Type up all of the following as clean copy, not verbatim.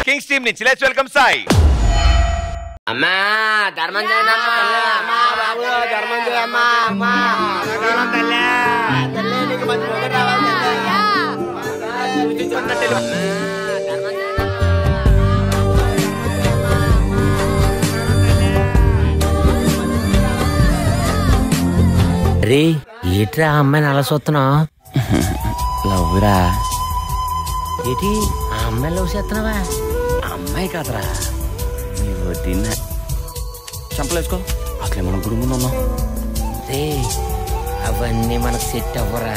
Kings team నుంచి let's welcome Sai. అమ్మా ధర్మం చేయండి అమ్మా బాబు, ధర్మం చేయమ్మా అమ్మా రే ఏట్రా అమ్మాయిని అలా చూస్తున్నావు? లవ్వురా. ఏంటి ఆ అమ్మాయి లవ్ చేస్తున్నావా? అమ్మాయి కాదురా వదిన. చంపలేసుకో, అసలే మనం గుడి ముందు ఉన్నాం. రే అవన్నీ మనకు సెట్ అవ్వరా.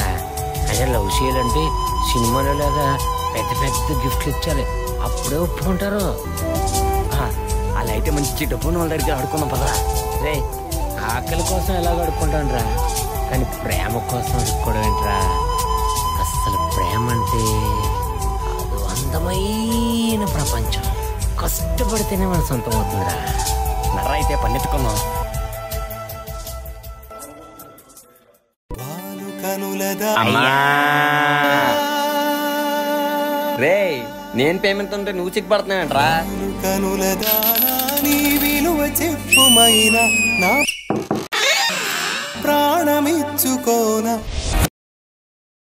అదే లవ్ చేయాలంటే సినిమాలో లాగా పెద్ద పెద్ద గిఫ్ట్లు ఇచ్చాలి, అప్పుడే ఒప్పుకుంటారు. అలా అయితే మంచి డబ్బు వాళ్ళ దగ్గర ఆడుకుందాం పదరా. రే ఆకలి కోసం ఎలా అడుక్కుంటాను రా, కానీ ప్రేమ కోసం అడుక్కోవడం ఏంట్రా? అసలు ప్రేమ అంటే అది అందమైన ప్రపంచం, కష్టపడితేనే మన సొంతం అవుతుందిరా. నర్ర అయితే పన్నెత్తుకున్నాం. రే నేను పేమెంట్ ఉంటే నువ్వు చిక్కుపడుతున్నావేంట్రా? చెప్పుమైన నా ప్రాణమిచ్చుకోన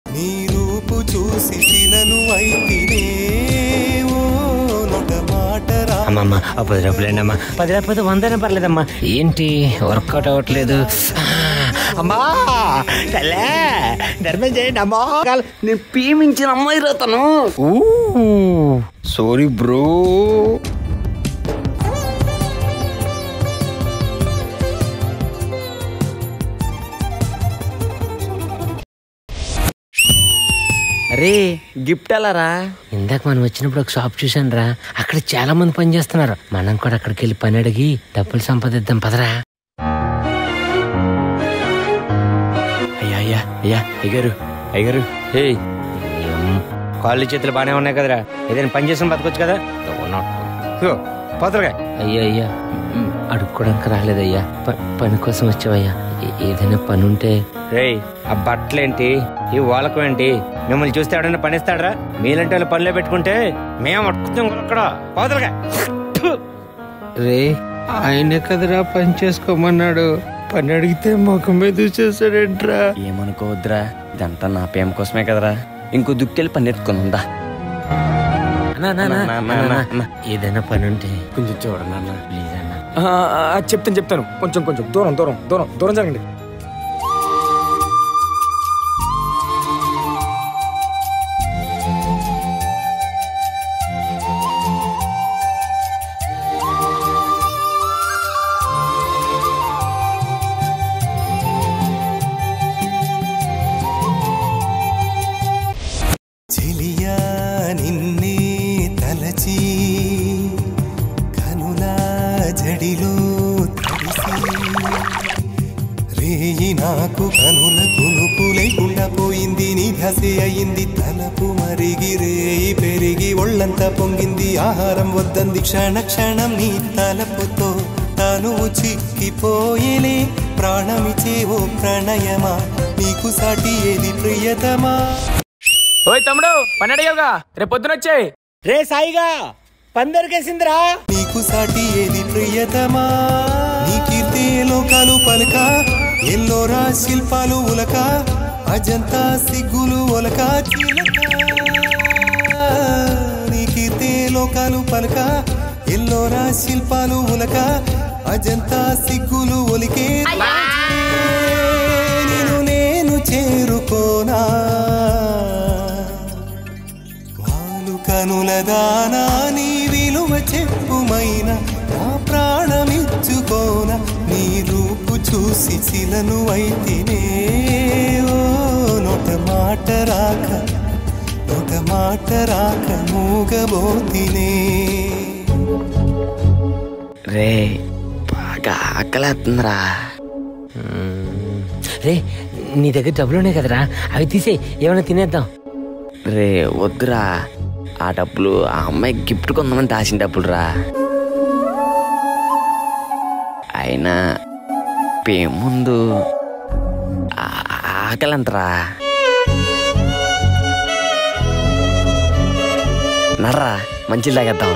నీ రూపు చూసి శిలను అయితేనే నొట మాట రా. అమ్మమ్మ 10 రూపాయలేనమ్మా, 10 రూపాయలు 100 పర్లేదమ్మా. ఏంటి వర్కౌట్ అవ్వట్లేదు? అమ్మా తల్లే ధర్మం చేయండి అమ్మా. నేను ప్రేమించిన అమ్మాయి రాతను. Sorry bro. అరే గిఫ్ట్ అలారా? ఇందాక మనం వచ్చినప్పుడు ఒక షాప్ చూసాను రా, అక్కడ చాలా మంది పని చేస్తున్నారు. మనం కూడా అక్కడికి వెళ్ళి పని అడిగి డబ్బులు సంపాదిద్దాం పదరా. అయ్యా అయ్యా అయ్యారు అయ్యారు. ఏ కాళ్ళు చేతులు బాగానే ఉన్నాయి కదరా, ఏదైనా పని చేసిన బతకొచ్చు కదా. పోతలుగా అయ్యా అయ్యా అడుక్కోడానికి రాలేదయ్యా, పని కోసం వచ్చావయ్యా. ఏదైనా పని ఉంటే. రేయ్ ఆ బట్టలేంటి, ఈ వాళ్ళకం ఏంటి? మిమ్మల్ని చూస్తే ఎవడైనా పనిస్తాడరా? మీలంటే వాళ్ళు పనిలో పెట్టుకుంటే మేము అడుగుతాం అక్కడ. పోతలుగా రే ఆయనే కదరా పని చేసుకోమన్నాడు, పని అడిగితే ముఖం మీద చూసేసాడేంట్రా? ఏమనుకోవద్దురా, ఇదంతా నా ప్రేమ కోసమే కదరా. ఇంకో దుక్కెళ్ళి పని ఎత్తుకొని ఉందా. ఏదైనా పని ఉంటే కొంచెం చూడండి అన్న ప్లీజ్ అన్న. చెప్తాను కొంచెం దూరం జరగండి. చెలియా నిన్నే తలచి కనులా జడిలో తడిసి రేయి నాకు కనుల కునుకు లేకుండా పోయింది. నీ ధ్యాసే అయింది తలపు మరిగి రేయి పెరిగి ఒళ్ళంతా పొంగింది. ఆహారం వద్దంది క్షణ క్షణం నీ తలపుతో తను చిక్కిపోయేలే. ప్రాణమిచే ఓ ప్రణయమా నీకు సాటి ఏది ప్రియతమా? ఓయ్ తమ్ముడు పని అడిగావుగా, రేపు పొద్దున వచ్చాయి. రే సాయిగా పని దొరికేసిందిరా. నీకు సాటి ఏది ప్రియతమా? నీ కీర్తి లోకాలు పలక, ఎల్లోరా శిల్పాలు ఉలక, అజంతా సిగ్గులు ఒలక నీ కీర్తి లోకాలు పలక, ఎల్లోరా శిల్పాలు ఉలక, అజంతా సిగ్గులు ఒలికే నేను చేరుకోనా? కనుల దానా నీ విలువ చెప్పుమైన నా ప్రాణమిచ్చుకోన నీ రూపు చూసి శిలను అయితేనే నొట మాట రాక మూగబోతినే. రే బాగా ఆకలేస్తుందిరా. రే నీ దగ్గర డబ్బులు ఉన్నాయి కదరా, అవి తీసే ఏమైనా తినేద్దాం. రే వద్దురా, ఆ డబ్బులు ఆ అమ్మాయి గిఫ్ట్ కొందామని దాచిన డబ్బులు రా. అయినా ముందు ఆకలంతరా. నర్రా మంచిది తాగేద్దాం.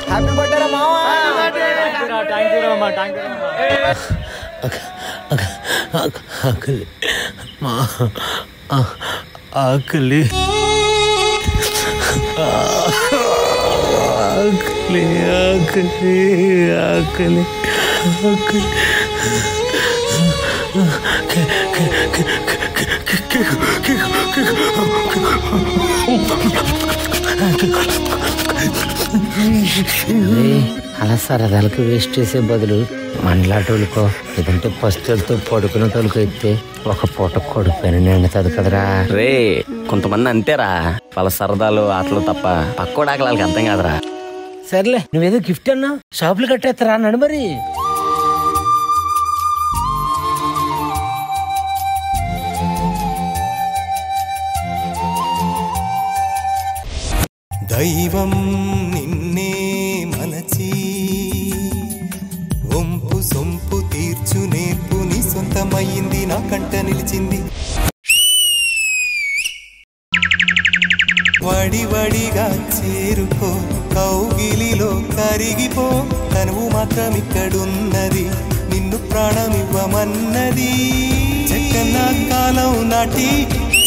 హ్యాపీ బర్త్డే రా మావా. ఆకలి ఆకలి ఆకలి ఆకలి ఆకలి ఆకలి అలా సరదాలకు వేస్ట్ చేసే బదులు మండలాటోళ్ళకో లేదంటే పస్తులతో పడుకున్న తోలుకు అయితే ఒక పూట కొడుకుని నిండుతుంది కదరా. రే కొంతమంది అంతేరా, వాళ్ళ సరదాలు ఆటలు తప్ప పక్కోడు ఆకలి వాళ్ళకి అర్థం కాదురా. సర్లే నువ్వేదో గిఫ్ట్ అన్నా షాపులు కట్టేస్తారా అన్నాడు. మరి దైవం నిన్నే మలచి వంపు సొంపు తీర్చు నేర్పు నీ సొంతమయ్యింది, నా కంట నిలిచింది. వడివడిగా చేరుకో కౌగిలిలో కరిగిపో, తనువు మాత్రం ఇక్కడున్నది, నిన్ను ప్రాణమివ్వమన్నది. చెక్కన కాలం నాటి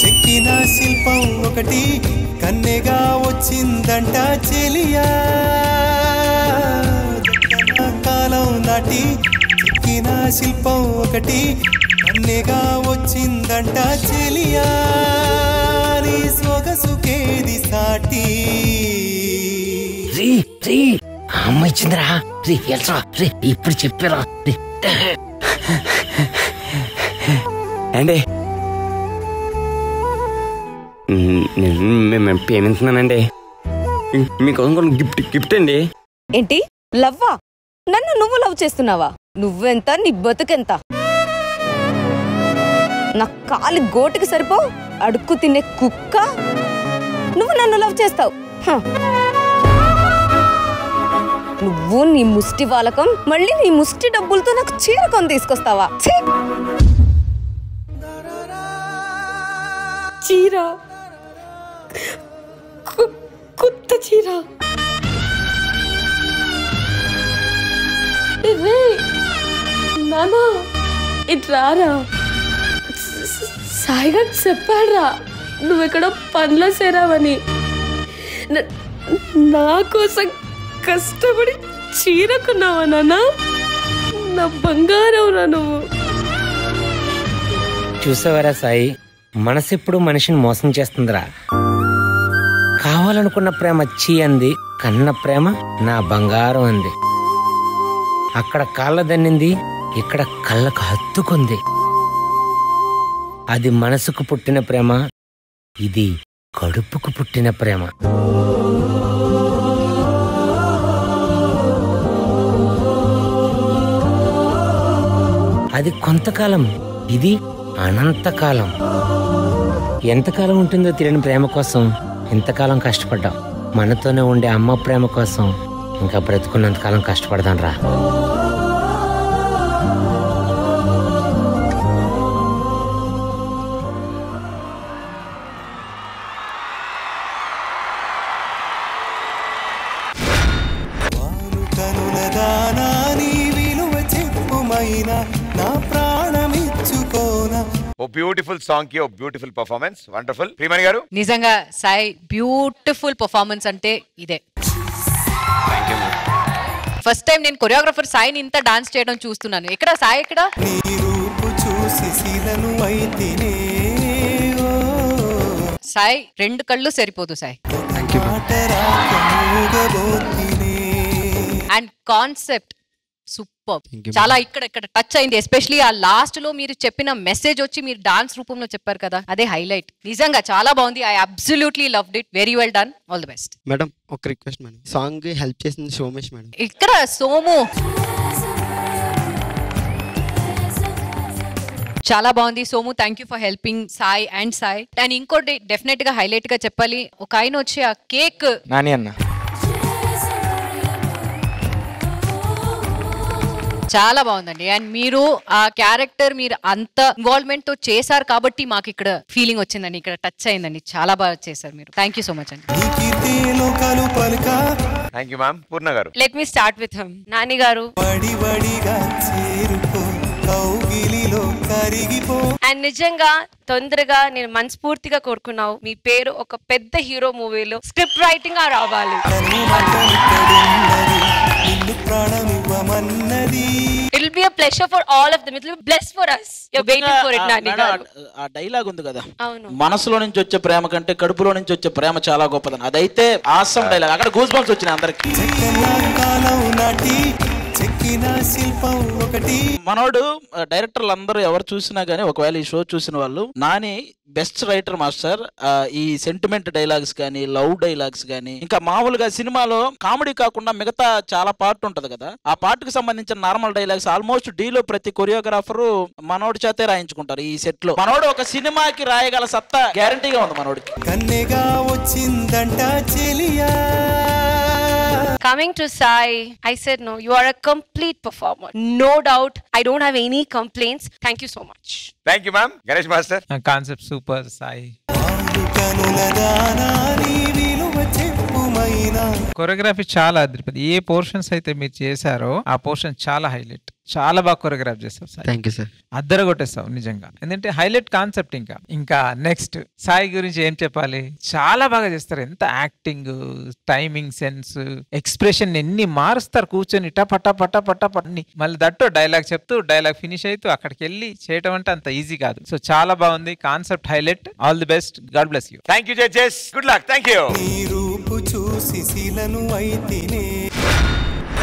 చెక్కిన శిల్పం ఒకటి కన్నెగా వచ్చిందంట చెలియా. చెక్కన కాలం నాటి చెక్కిన శిల్పం ఒకటి కన్నెగా వచ్చిందంట చెలియా. నీ సొగసుకేది సాటి. అమ్మ ఇచ్చిందిరా. ఇప్పుడు చెప్పారా అండి మేము ప్రేమిస్తున్నానండి. మీకోసం గిఫ్ట్ అండి. ఏంటి లవ్వా? నన్ను నువ్వు లవ్ చేస్తున్నావా? నువ్వెంత, నీ బతుకెంత? నా కాలి గోటికి సరిపో అడుక్కు తినే కుక్క నువ్వు నన్ను లవ్ చేస్తావు. నువ్వు నీ ముష్టి వాలకం మళ్ళీ నీ ముష్టి డబ్బులతో నాకు చీర కొని తీసుకొస్తావా? చీర, కొత్త చీర. నానా ఇట్రారా, సాయిగా చెప్పాడ్రా నువ్వెక్కడ పనిలో చేరావని. నా కోసం కష్టపడి చీరకున్నావా నాన్న? నా బంగారం రా నువ్వు. చూసావరా సాయి, మనసెప్పుడు మనిషిని మోసం చేస్తుందిరా. కావాలనుకున్న ప్రేమ చీ అంది, కన్న ప్రేమ నా బంగారం అంది. అక్కడ కాళ్ళ దన్నింది, ఇక్కడ కళ్ళకు హత్తుకుంది. అది మనసుకు పుట్టిన ప్రేమ, ఇది కడుపుకు పుట్టిన ప్రేమ. అది కొంతకాలం, ఇది అనంతకాలం. ఎంతకాలం ఉంటుందో తెలియని ప్రేమ కోసం ఇంతకాలం కష్టపడ్డాం. మనతోనే ఉండే అమ్మ ప్రేమ కోసం ఇంకా బ్రతుకున్నంతకాలం కష్టపడదాం రా. ఓ బ్యూటిఫుల్ సాంగ్ కి ఓ బ్యూటిఫుల్ పర్ఫార్మెన్స్. వండర్ఫుల్. ప్రియమణి గారు నిజంగా సాయి బ్యూటిఫుల్ పర్ఫార్మెన్స్ అంటే ఇదే. ఫస్ట్ టైం నేను కొరియోగ్రాఫర్ సాయిని ఇంత డాన్స్ చేయడం చూస్తున్నాను. ఎక్కడ సాయి ఎక్కడ? సాయి రెండు కళ్ళు సరిపోదు సాయి. And concept super. చాలా ఇక్కడ టచ్ అయింది. ఎస్పెషలీ ఆ లాస్ట్ లో మీరు చెప్పిన మెసేజ్ వచ్చి మీరు డాన్స్ రూపంలో చెప్పారు కదా, అదే హైలైట్. నిజంగా చాలా బాగుంది. I absolutely loved it. Very well done. All the best. Madam ఒక రిక్వెస్ట్ మేడం, సాంగ్ హెల్ప్ చేసింది సోమేష్ మేడం. ఇక్కడ సోము చాలా బాగుంది. Somu thank you for helping Sai and Sai. And ఇంకోటి డెఫినెట్ గా హైలైట్ గా చెప్పాలి, ఒక ఆయన వచ్చి ఆ కేక్ నాని అన్న చాలా బాగుందండి. అండ్ మీరు ఆ క్యారెక్టర్ మీరు అంత ఇన్వాల్వ్మెంట్ తో చేశారు కాబట్టి మాకు ఇక్కడ ఫీలింగ్ వచ్చిందండి, ఇక్కడ టచ్ అయిందండి. చాలా బాగా చేశారు మీరు. థ్యాంక్ యూ సో మచ్ అండి. Thank you ma'am. Purna garu. Let me start with him. Nani garu and నిజంగా తొందరగా నేను మనస్ఫూర్తిగా కోరుకున్నావు, మీ పేరు ఒక పెద్ద హీరో మూవీలో స్క్రిప్ట్ రైటింగ్ గా రావాలి. It will be a pleasure for all of them. It will be blessed for us. You're waiting for it, Nani garu. ఆ డైలాగ్ ఉంది కదా, అవును, మనసులో నుంచి వచ్చే ప్రేమ కంటే కడుపులో నుంచి వచ్చే ప్రేమ చాలా గొప్పదని. అదైతే ఆసమ్ డైలాగ్. అక్కడ గూస్ బంప్స్ వచ్చినాయి అందరికి. మనోడు డైరెక్టర్లు అందరూ ఎవరు చూసినా గానీ, ఒకవేళ ఈ షో చూసిన వాళ్ళు, నాని బెస్ట్ రైటర్ మాస్టర్. ఈ సెంటిమెంట్ డైలాగ్స్ కానీ, లవ్ డైలాగ్స్ కానీ, ఇంకా మామూలుగా సినిమాలో కామెడీ కాకుండా మిగతా చాలా పార్ట్ ఉంటది కదా, ఆ పార్ట్ కి సంబంధించిన నార్మల్ డైలాగ్స్ ఆల్మోస్ట్ డీలో ప్రతి కొరియోగ్రాఫర్ మనోడి చేతే రాయించుకుంటారు. ఈ సెట్ లో మనోడు ఒక సినిమాకి రాయగల సత్తా గ్యారంటీగా ఉంది మనోడికి. కన్నెగా వచ్చిందంట చెలియా. Coming to Sai, I said no, you are a complete performer. No doubt. I don't have any complaints. Thank you so much. Thank you ma'am. Ganesh master. Concept super, Sai. Choreography చాలా అద్భుతం. ఏ portions అయితే మీరు చేశారో ఆ portion చాలా highlight. చాలా బాగా choreograph చేస్తావు సాయి. Thank you sir. అద్దర కొట్టేస్తావు నిజంగా. ఎందుకంటే హైలైట్ కాన్సెప్ట్. ఇంకా నెక్స్ట్ సాయి గురించి ఏం చెప్పాలి, చాలా బాగా చేస్తారు. ఎంత యాక్టింగ్, టైమింగ్ సెన్స్, ఎక్స్ప్రెషన్ ఎన్ని మారుస్తారు కూర్చొని టప టప టప టప అన్ని. మళ్ళీ దట్టు డైలాగ్ చెప్తూ డైలాగ్ ఫినిష్ అవుతూ అక్కడికి వెళ్ళి చేయటం అంటే అంత ఈజీ కాదు. సో చాలా బాగుంది, concept highlight. All the best. God bless you. Thank you judges. Good luck. Thank you. చూసి శీలను అయితేనే